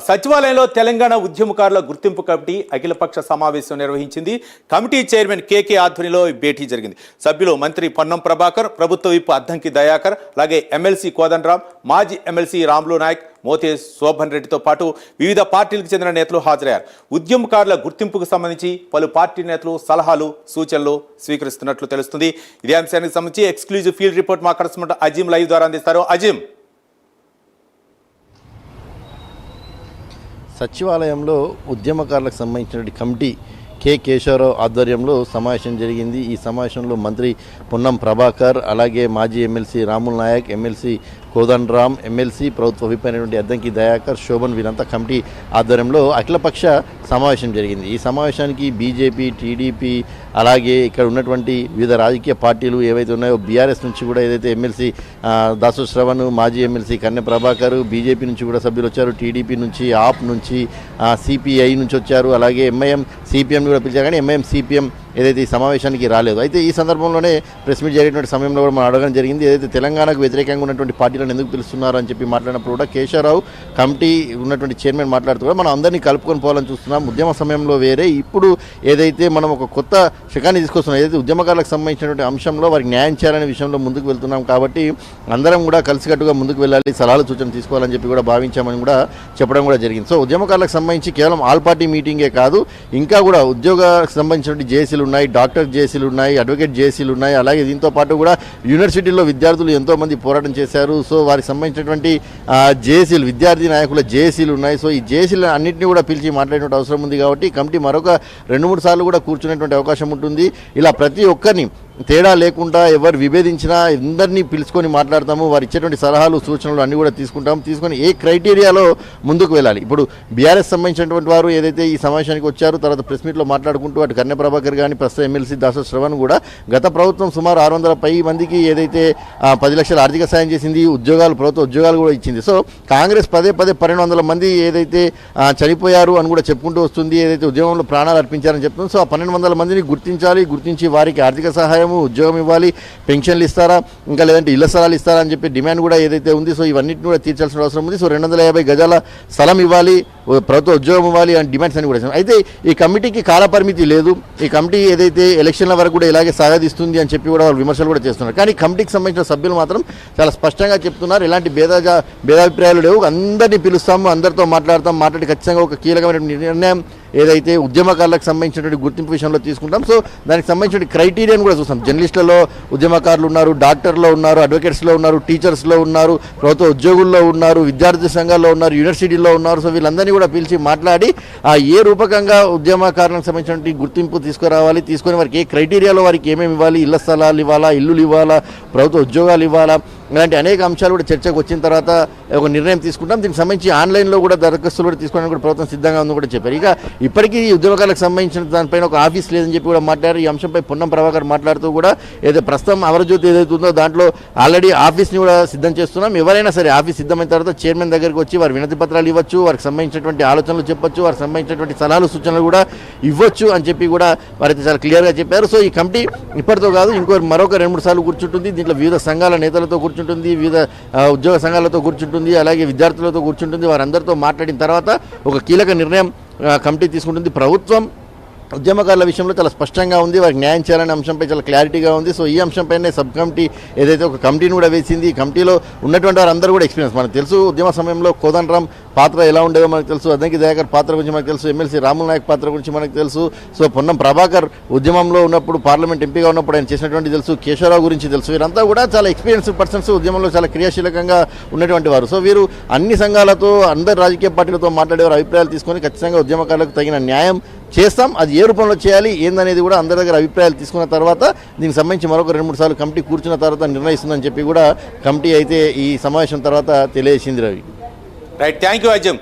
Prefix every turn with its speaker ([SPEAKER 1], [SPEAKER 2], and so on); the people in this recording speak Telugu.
[SPEAKER 1] సచివాలయంలో తెలంగాణ ఉద్యమకారుల గుర్తింపు కమిటీ అఖిలపక్ష సమావేశం నిర్వహించింది. కమిటీ చైర్మన్ కేకే ఆధ్వర్యంలో భేటీ జరిగింది. సభ్యులు మంత్రి పొన్నం ప్రభాకర్, ప్రభుత్వ విప్ అద్దంకి దయాకర్, అలాగే ఎమ్మెల్సీ కోదండరాం, మాజీ ఎమ్మెల్సీ రాములు నాయక్, మోతే శోభన్ రెడ్డితో పాటు వివిధ పార్టీలకు చెందిన నేతలు హాజరయ్యారు. ఉద్యమకారుల గుర్తింపుకు సంబంధించి పలు పార్టీ నేతలు సలహాలు, సూచనలు స్వీకరిస్తున్నట్లు తెలుస్తుంది. ఇదే అంశానికి సంబంధించి ఎక్స్క్లూజివ్ ఫీల్డ్ రిపోర్ట్ మా కరెస్పాండెంట్ అజీం లైవ్ ద్వారా అందిస్తారు. అజీం,
[SPEAKER 2] సచివాలయంలో ఉద్యమకారులకు సంబంధించిన కమిటీ కె కేశవరావు ఆధ్వర్యంలో సమావేశం జరిగింది. ఈ సమావేశంలో మంత్రి పొన్నం ప్రభాకర్, అలాగే మాజీ MLC Ramul Naik, MLC Kodandaram, MLC ప్రభుత్వ విప్ అయినటువంటి అద్దంకి దయాకర్, శోభన్ వీరంతా కమిటీ ఆధ్వర్యంలో అఖిలపక్ష సమావేశం జరిగింది. ఈ సమావేశానికి బీజేపీ, టీడీపీ, అలాగే ఇక్కడ ఉన్నటువంటి వివిధ రాజకీయ పార్టీలు ఏవైతే ఉన్నాయో బీఆర్ఎస్ నుంచి కూడా ఏదైతే ఎమ్మెల్సీ దాసు శ్రవణ్, మాజీ ఎమ్మెల్సీ కన్నె ప్రభాకర్, బీజేపీ నుంచి కూడా సభ్యులు వచ్చారు, టీడీపీ నుంచి, ఆప్ నుంచి, సిపిఐ నుంచి వచ్చారు, అలాగే ఎంఐఎం, సిపిఎం కూడా పిలిచారు. కానీ ఎంఐఎం, సిపిఎం ఏదైతే ఈ సమావేశానికి రాలేదు. అయితే ఈ సందర్భంలోనే ప్రెస్ మీట్ జరిగినటువంటి సమయంలో కూడా మనం అడగడం జరిగింది. ఏదైతే తెలంగాణకు వ్యతిరేకంగా ఉన్నటువంటి పార్టీలను ఎందుకు పిలుస్తున్నారు అని చెప్పి మాట్లాడినప్పుడు కూడా కేశవరావు కమిటీ ఉన్నటువంటి చైర్మన్ మాట్లాడుతూ కూడా మనం అందరినీ కలుపుకొని పోవాలని చూస్తున్నాం. ఉద్యమ సమయంలో వేరే, ఇప్పుడు ఏదైతే మనం ఒక కొత్త శకాన్ని తీసుకొస్తున్నాం, ఏదైతే ఉద్యమకారులకు సంబంధించినటువంటి అంశంలో వారికి న్యాయం చేయాలనే విషయంలో ముందుకు వెళ్తున్నాం. కాబట్టి అందరం కూడా కలిసికట్టుగా ముందుకు వెళ్ళాలి, సలహాలు సూచనలు తీసుకోవాలని చెప్పి కూడా భావించామని కూడా చెప్పడం కూడా జరిగింది. సో ఉద్యమకారులకు సంబంధించి కేవలం ఆల్ పార్టీ మీటింగే కాదు, ఇంకా కూడా ఉద్యోగాలకు సంబంధించినటువంటి జేసీలు ఉన్నాయి, డాక్టర్ జేసీలు ఉన్నాయి, అడ్వకేట్ జేసీలు ఉన్నాయి. అలాగే దీంతో పాటు కూడా యూనివర్సిటీల్లో విద్యార్థులు ఎంతోమంది పోరాటం చేశారు. సో వారికి సంబంధించినటువంటి జేసీలు, విద్యార్థి నాయకుల జేసీలు ఉన్నాయి. సో ఈ జేసీలు అన్నింటినీ కూడా పిలిచి మాట్లాడేటువంటి అవసరం ఉంది. కాబట్టి కమిటీ మరొక 2-3 సార్లు కూడా కూర్చునేటువంటి అవకాశం ఉంటుంది. ఇలా ప్రతి ఒక్కరిని తేడా లేకుండా ఎవరు విభేదించినా అందరినీ పిలుచుకొని మాట్లాడతాము. వారు ఇచ్చేటువంటి సలహాలు, సూచనలు అన్నీ కూడా తీసుకుంటాము. తీసుకొని ఏ క్రైటీరియాలో ముందుకు వెళ్ళాలి. ఇప్పుడు బీఆర్ఎస్ సంబంధించినటువంటి వారు ఏదైతే ఈ సమావేశానికి వచ్చారో, తర్వాత ప్రెస్ మీట్లో మాట్లాడుకుంటూ అటు కన్నె ప్రభాకర్ కానీ, ప్రస్తుతం ఎమ్మెల్సీ దాసు శ్రవణ్ కూడా గత ప్రభుత్వం సుమారు 600 మందికి ఏదైతే 10 లక్షల ఆర్థిక సాయం చేసింది, ఉద్యోగాలు, ప్రభుత్వ ఉద్యోగాలు కూడా ఇచ్చింది. సో కాంగ్రెస్ పదే 1200 మంది ఏదైతే చనిపోయారు అని కూడా చెప్పుకుంటూ వస్తుంది, ఏదైతే ఉద్యమంలో ప్రాణాలు అర్పించారని చెప్తుంది. సో ఆ 1200 మందిని గుర్తించి వారికి ఆర్థిక సహాయం, ఉద్యోగం ఇవ్వాలి, పెన్షన్లు ఇస్తారా, ఇంకా లేదంటే ఇళ్ల స్థలాలు ఇస్తారా అని చెప్పి డిమాండ్ కూడా ఏదైతే ఉంది. సో ఇవన్నిటిని కూడా తీర్చాల్సిన అవసరం ఉంది. సో 250 గజాల స్థలం ఇవ్వాలి, ప్రభుత్వ ఉద్యోగం ఇవ్వాలి అని డిమాండ్స్ అని కూడా. అయితే ఈ కమిటీకి కాలపరిమితి లేదు. ఈ కమిటీ ఏదైతే ఎలక్షన్ల వరకు కూడా ఇలాగే సాగదీస్తుంది అని చెప్పి కూడా వాళ్ళు విమర్శలు కూడా చేస్తున్నారు. కానీ కమిటీకి సంబంధించిన సభ్యులు మాత్రం చాలా స్పష్టంగా చెప్తున్నారు, ఎలాంటి భేదాభిప్రాయాలు లేవు, అందరినీ పిలుస్తాము, అందరితో మాట్లాడి ఖచ్చితంగా ఒక కీలకమైన నిర్ణయం ఏదైతే ఉద్యమకారులకు సంబంధించినటువంటి గుర్తింపు విషయంలో తీసుకుంటాం. సో దానికి సంబంధించిన క్రైటీరియాను కూడా చూస్తాం. జర్నలిస్టులలో ఉద్యమకారులు ఉన్నారు, డాక్టర్లో ఉన్నారు, అడ్వకేట్స్లో ఉన్నారు, టీచర్స్లో ఉన్నారు, ప్రభుత్వ ఉద్యోగుల్లో ఉన్నారు, విద్యార్థి సంఘాల్లో ఉన్నారు, యూనివర్సిటీల్లో ఉన్నారు. సో వీళ్ళందరినీ కూడా పిలిచి మాట్లాడి ఏ రూపకంగా ఉద్యమకారులకు సంబంధించిన గుర్తింపు తీసుకురావాలి, తీసుకొని వారికి ఏ క్రైటీరియాలో వారికి ఏమేమి ఇవ్వాలి, ఇళ్ల స్థలాలు ఇవ్వాలా, ఇల్లులు ఇవ్వాలా, ప్రభుత్వ ఉద్యోగాలు ఇవ్వాలా, ఇలాంటి అనేక అంశాలు కూడా చర్చకు వచ్చిన తర్వాత ఒక నిర్ణయం తీసుకుంటాం. దీనికి సంబంధించి ఆన్లైన్లో కూడా దరఖాస్తులు కూడా తీసుకోవడానికి కూడా ప్రభుత్వం సిద్ధంగా ఉందని కూడా చెప్పారు. ఇక ఇప్పటికీ ఉద్యోగాలకు సంబంధించిన దానిపైన ఒక ఆఫీస్ లేదని చెప్పి కూడా మాట్లాడారు. ఈ అంశంపై పొన్నం ప్రభాకర్ మాట్లాడుతూ కూడా ఏదైతే ప్రస్తుతం అమరజ్యోతి ఏదైతే ఉందో దాంట్లో ఆల్రెడీ ఆఫీస్ని కూడా సిద్ధం చేస్తున్నాం. ఎవరైనా సరే ఆఫీస్ సిద్ధమైన తర్వాత చైర్మన్ దగ్గరికి వచ్చి వారి వినతి పత్రాలు ఇవ్వచ్చు, వారికి సంబంధించినటువంటి ఆలోచనలు చెప్పొచ్చు, వారికి సంబంధించినటువంటి సలహాలు, సూచనలు కూడా ఇవ్వచ్చు అని చెప్పి కూడా వారైతే చాలా క్లియర్గా చెప్పారు. సో ఈ కమిటీ ఇప్పటితో కాదు, మరొక 2-3 సార్లు కూర్చుంటుంది. దీంట్లో వివిధ సంఘాల నేతలతో కూర్చుంటుంది, వివిధ ఉద్యోగ సంఘాలతో కూర్చుంటుంది, అలాగే విద్యార్థులతో కూర్చుంటుంది. వారందరితో మాట్లాడిన తర్వాత ఒక కీలక నిర్ణయం కమిటీ తీసుకుంటుంది. ప్రభుత్వం ఉద్యమకారుల విషయంలో చాలా స్పష్టంగా ఉంది, వారికి న్యాయం చేయాలనే అంశంపై చాలా క్లారిటీగా ఉంది. సో ఈ అంశంపైనే సబ్ కమిటీ ఏదైతే ఒక కమిటీని కూడా వేసింది. ఈ కమిటీలో ఉన్నటువంటి వారందరూ కూడా ఎక్స్పీరియన్స్, మనకు తెలుసు ఉద్యమ సమయంలో కోదండరాం పాత్ర ఎలా ఉండేదో మనకు తెలుసు, అద్దంకి దయాకర్ పాత్ర గురించి మనకు తెలుసు, ఎమ్మెల్సీ రాముల్ నాయక్ పాత్ర గురించి మనకు తెలుసు. సో పొన్నం ప్రభాకర్ ఉద్యమంలో ఉన్నప్పుడు, పార్లమెంట్ ఎంపీగా ఉన్నప్పుడు ఆయన చేసినటువంటి తెలుసు, కేశవరావు గురించి తెలుసు. వీరంతా కూడా చాలా ఎక్స్పీరియన్స్డ్ పర్సన్స్, ఉద్యమంలో చాలా క్రియాశీలకంగా ఉన్నటువంటి వారు. సో వీరు అన్ని సంఘాలతో, అందరు రాజకీయ పార్టీలతో మాట్లాడేవారు, అభిప్రాయాలు తీసుకొని ఖచ్చితంగా ఉద్యమకారులకు తగిన న్యాయం చేస్తాం. అది ఏ రూపంలో చేయాలి ఏందనేది కూడా అందరి దగ్గర అభిప్రాయాలు తీసుకున్న తర్వాత దీనికి సంబంధించి మరొక 2-3 సార్లు కమిటీ కూర్చున్న తర్వాత నిర్ణయిస్తుందని చెప్పి కూడా కమిటీ అయితే ఈ సమావేశం తర్వాత తెలియజేసింది. Ravi,
[SPEAKER 1] right, thank you Azam.